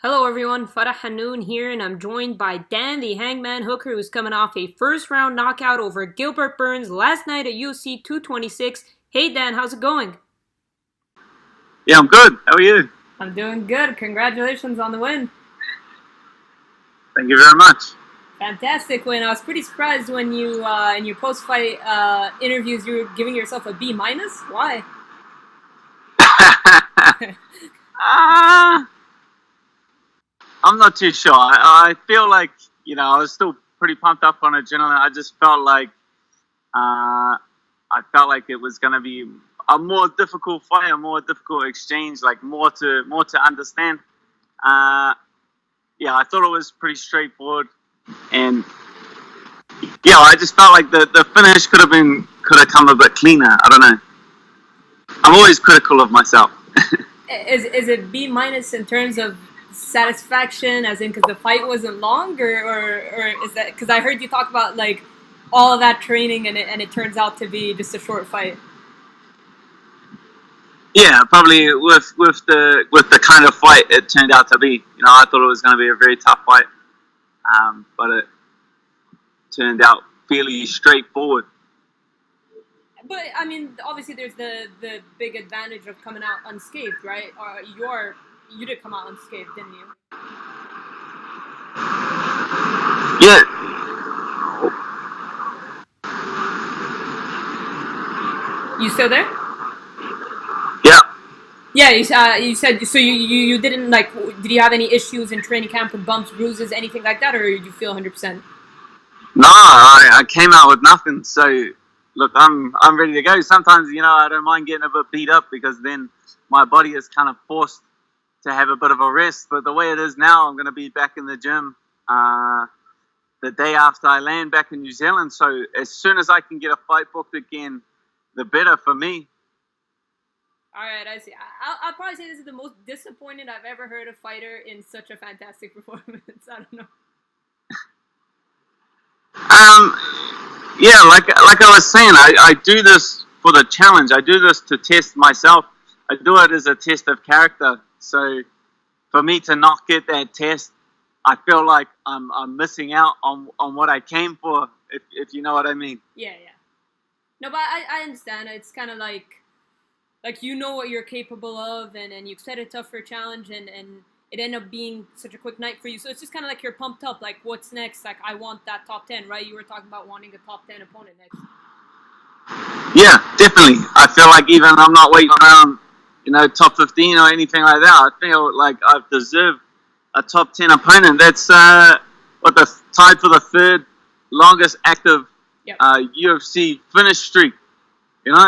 Hello everyone, Farah Hanoun here, and I'm joined by Dan the Hangman Hooker, who's coming off a first round knockout over Gilbert Burns last night at UFC 226. Hey Dan, how's it going? Yeah, I'm good. How are you? I'm doing good. Congratulations on the win. Thank you very much. Fantastic win. I was pretty surprised when you in your post fight interviews you were giving yourself a B minus. Why? Ah, I'm not too sure. I feel like, I was still pretty pumped up on adrenaline. I just felt like it was going to be a more difficult fight, a more difficult exchange, like more to understand. Uh, yeah, I thought it was pretty straightforward, and yeah, I just felt like the finish could have come a bit cleaner. I don't know. I'm always critical of myself. Is it B minus in terms of satisfaction, as in because the fight wasn't long, or is that because I heard you talk about like all of that training and it turns out to be just a short fight? Yeah, probably with the kind of fight it turned out to be. I thought it was going to be a very tough fight, but it turned out fairly straightforward. But I mean, obviously, there's the big advantage of coming out unscathed, right? You did come out unscathed, didn't you? Yeah, You still there? yeah. Yeah, you said so. You didn't like. Did you have any issues in training camp with bumps, bruises, anything like that, or did you feel 100%? No, I came out with nothing. So look, I'm ready to go. Sometimes I don't mind getting a bit beat up because then my body is kind of forced to have a bit of a rest. But the way it is now, I'm going to be back in the gym the day after I land back in New Zealand. So as soon as I can get a fight booked again, the better for me. All right, I see. I'll probably say this is the most disappointed I've ever heard a fighter in such a fantastic performance. I don't know. Um, yeah, like I was saying, I do this for the challenge. I do this to test myself. I do it as a test of character. So for me to not get that test, I feel like I'm missing out on what I came for, if you know what I mean. Yeah, yeah. No, but I understand. It's kind of like you know what you're capable of, and you've set it tough for a challenge, and it ended up being such a quick night for you. So it's just kind of like you're pumped up. Like, what's next? Like, I want that top 10, right? You were talking about wanting a top 10 opponent next. Yeah, definitely. I feel like even I'm not waiting around, top 15 or anything like that. I feel like I've deserved a top 10 opponent. That's tied for the third longest active Yep. UFC finish streak.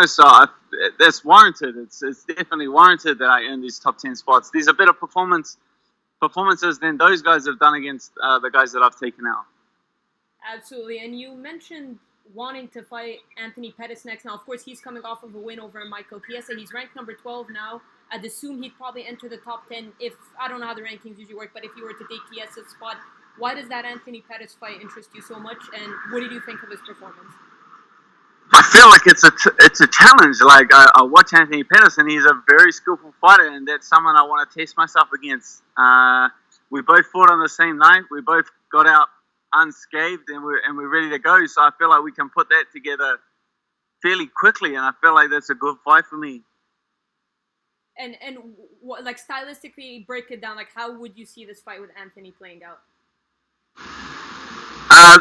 So that's warranted. It's definitely warranted that I earn these top 10 spots. These are better performances than those guys have done against the guys that I've taken out. Absolutely. And you mentioned wanting to fight Anthony Pettis next. Now, of course, he's coming off of a win over Michael Chiesa. He's ranked number 12 now. I'd assume he'd probably enter the top 10 if, I don't know how the rankings usually work, but if you were to take Chiesa's spot, why does that Anthony Pettis fight interest you so much? And what did you think of his performance? I feel like it's a challenge. Like I watch Anthony Pettis, and he's a very skillful fighter, and that's someone I want to test myself against. We both fought on the same night. We both got out unscathed, and we're ready to go. So I feel like we can put that together fairly quickly, and I feel like that's a good fight for me. And what, like stylistically, break it down. Like, how would you see this fight with Anthony playing out?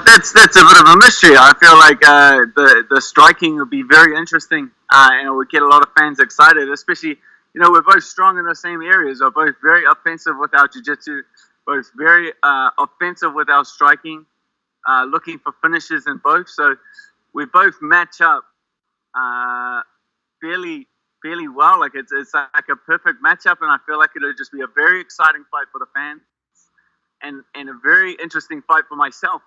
That's a bit of a mystery. I feel like the striking would be very interesting, and it would get a lot of fans excited. Especially, we're both strong in the same areas. We're both very offensive with our jiu-jitsu, both very offensive with our striking, looking for finishes in both. So we both match up fairly well. Like it's like a perfect matchup, and I feel like it'll just be a very exciting fight for the fans, and a very interesting fight for myself.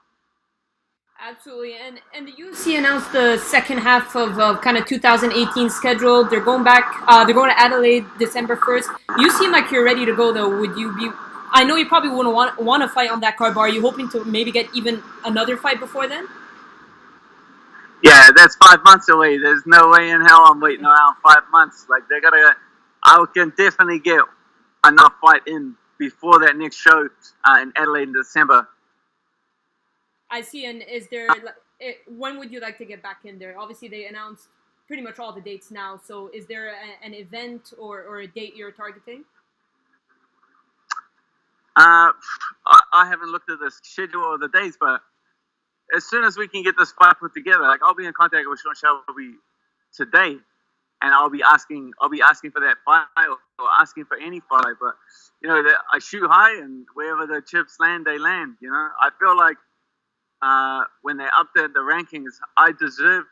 Absolutely, and the UFC announced the second half of kind of 2018 schedule. They're going back. They're going to Adelaide December 1st. You seem like you're ready to go, though. Would you be? I know you probably wouldn't want to fight on that card, but are you hoping to maybe get even another fight before then? Yeah, that's 5 months away. There's no way in hell I'm waiting around 5 months. Like I can definitely get enough fight in before that next show in Adelaide in December. I see. And is there when would you like to get back in there? Obviously, they announced pretty much all the dates now. So, is there an event or a date you're targeting? I haven't looked at the schedule or the dates, but as soon as we can get this fight put together, like I'll be in contact with Sean Shelby today, and I'll be asking for that fight or asking for any fight. But I shoot high, and wherever the chips land, they land. I feel like when they update the rankings, I deserve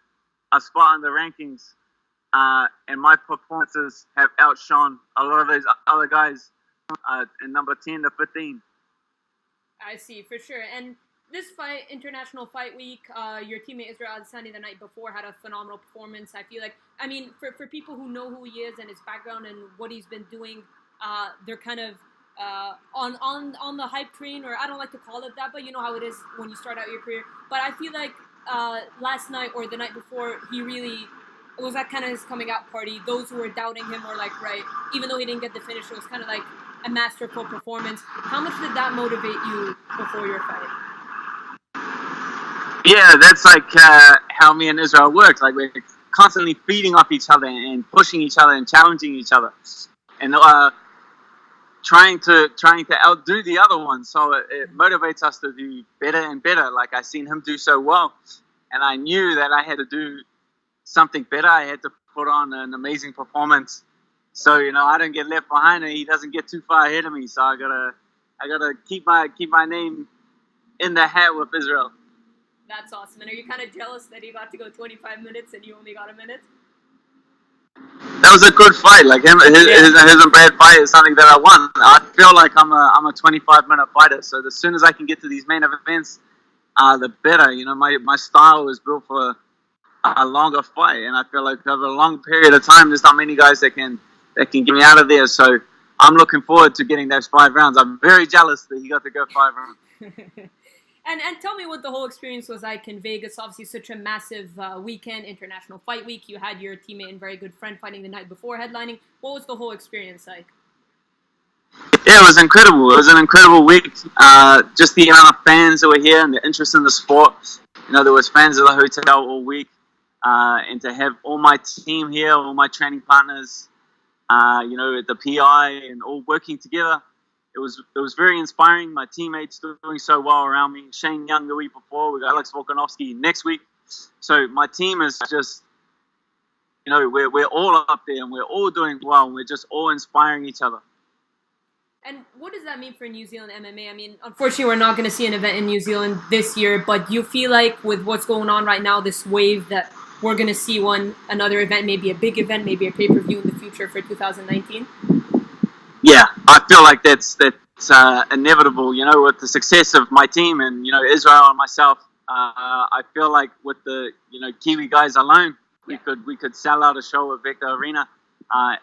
a spot in the rankings, and my performances have outshone a lot of those other guys in number 10 to 15. I see, for sure. And this fight, International Fight Week, your teammate Israel Adesanya the night before had a phenomenal performance. I feel like, for people who know who he is and his background and what he's been doing, they're kind of on the hype train, or I don't like to call it that, but you know how it is when you start out your career. But I feel like last night or the night before, it was that kind of his coming out party. Those who were doubting him were like, right, even though he didn't get the finish, it was kind of like a masterful performance. How much did that motivate you before your fight? Yeah, that's like how me and Israel work. Like we're constantly feeding off each other and pushing each other and challenging each other, and trying to outdo the other one. So it motivates us to do better and better. Like I seen him do so well, and I knew that I had to do something better. I had to put on an amazing performance. So I don't get left behind, and he doesn't get too far ahead of me. So I gotta keep my name in the hat with Israel. That's awesome. And are you kind of jealous that he got to go 25 minutes and you only got a minute? That was a good fight. Like his and Brad fight is something that I won. I feel like I'm a 25-minute fighter. So as soon as I can get to these main events, the better. My style is built for a longer fight, and I feel like over a long period of time, there's not many guys that can get me out of there. So I'm looking forward to getting those 5 rounds. I'm very jealous that he got to go 5 rounds. And tell me what the whole experience was like in Vegas. Obviously, such a massive weekend, International Fight Week. You had your teammate and very good friend fighting the night before headlining. What was the whole experience like? Yeah, it was incredible. It was an incredible week. Just the amount of fans that were here and the interest in the sport. There was fans at the hotel all week. And to have all my team here, all my training partners, the PI and all working together, it was very inspiring. My teammates doing so well around me. Shane Young the week before. We got Alex Volkanovski next week. So my team is just, we're all up there and we're all doing well. And we're just all inspiring each other. And what does that mean for New Zealand MMA? Unfortunately, we're not going to see an event in New Zealand this year, but you feel like with what's going on right now, this wave that we're going to see another event, maybe a big event, maybe a pay-per-view in the future for 2019? Yeah, I feel like that's inevitable, with the success of my team and, Israel and myself. I feel like with the, Kiwi guys alone, we could sell out a show at Vector Arena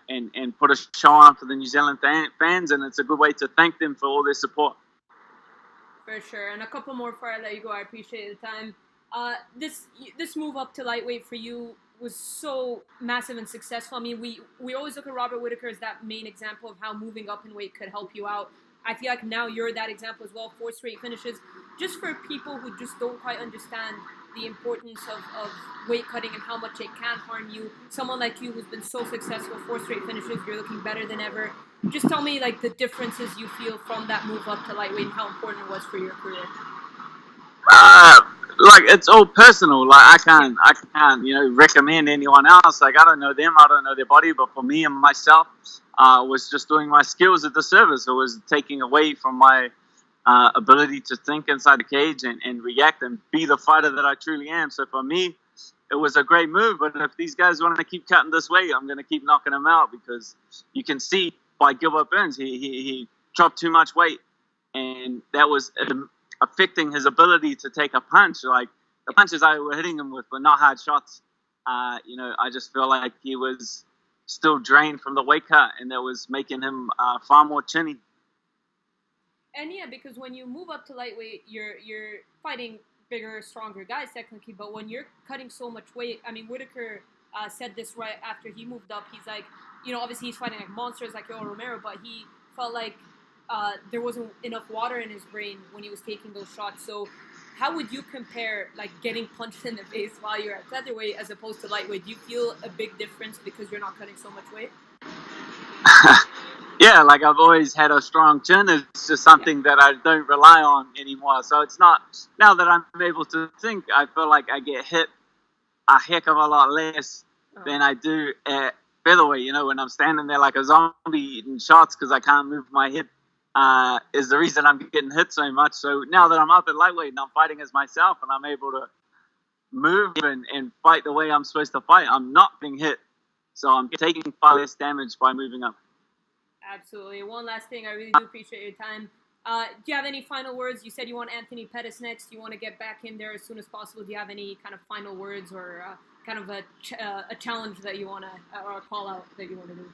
and put a show on for the New Zealand fans, and it's a good way to thank them for all their support. For sure. And a couple more before I let you go. I appreciate the time. This move up to lightweight for you was so massive and successful. We always look at Robert Whittaker as that main example of how moving up in weight could help you out. I feel like now you're that example as well. 4 straight finishes. Just for people who just don't quite understand the importance of weight cutting and how much it can harm you. Someone like you who's been so successful, 4 straight finishes, you're looking better than ever. Just tell me the differences you feel from that move up to lightweight and how important it was for your career. It's all personal. I can't, recommend anyone else. I don't know them. I don't know their body. But for me and myself, was just doing my skills a disservice. It was taking away from my ability to think inside the cage and react and be the fighter that I truly am. So for me, it was a great move. But if these guys want to keep cutting this weight, I'm going to keep knocking them out, because you can see by Gilbert Burns, he dropped too much weight, and that was affecting his ability to take a punch. Like the punches I were hitting him with were not hard shots. I just feel like he was still drained from the weight cut, and that was making him far more chinny. And yeah, because when you move up to lightweight, you're fighting bigger, stronger guys technically, but when you're cutting so much weight, Whittaker said this right after he moved up. He's like, obviously he's fighting like monsters like Yoel Romero, but he felt like there wasn't enough water in his brain when he was taking those shots. So how would you compare like getting punched in the face while you're at featherweight as opposed to lightweight? Do you feel a big difference because you're not cutting so much weight? Yeah, like I've always had a strong chin. It's just something that I don't rely on anymore. So it's not, now that I'm able to think, I feel like I get hit a heck of a lot less than I do at featherweight. You know, when I'm standing there like a zombie eating shots because I can't move my head, is the reason I'm getting hit so much. So now that I'm up at lightweight and I'm fighting as myself and I'm able to move and fight the way I'm supposed to fight, I'm not being hit. So I'm taking far less damage by moving up. Absolutely. One last thing, I really do appreciate your time. Do you have any final words? You said you want Anthony Pettis next. You want to get back in there as soon as possible. Do you have any kind of final words or kind of a challenge that you want to, or a call out that you want to do?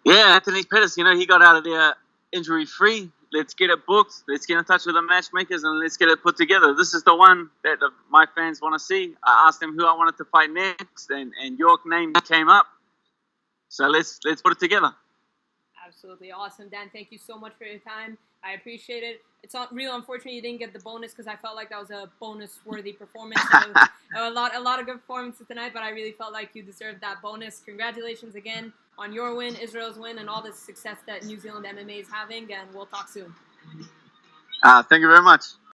Yeah, Anthony Pettis, you know, he got out of there injury-free. Let's get it booked. Let's get in touch with the matchmakers and let's get it put together. This is the one that my fans want to see. I asked them who I wanted to fight next, and York name came up. So let's put it together. Absolutely awesome, Dan. Thank you so much for your time. I appreciate it. It's not real unfortunate you didn't get the bonus because I felt like that was a bonus-worthy performance. A lot of good performances tonight, but I really felt like you deserved that bonus. Congratulations again on your win, Israel's win, and all the success that New Zealand MMA is having. And we'll talk soon. Thank you very much.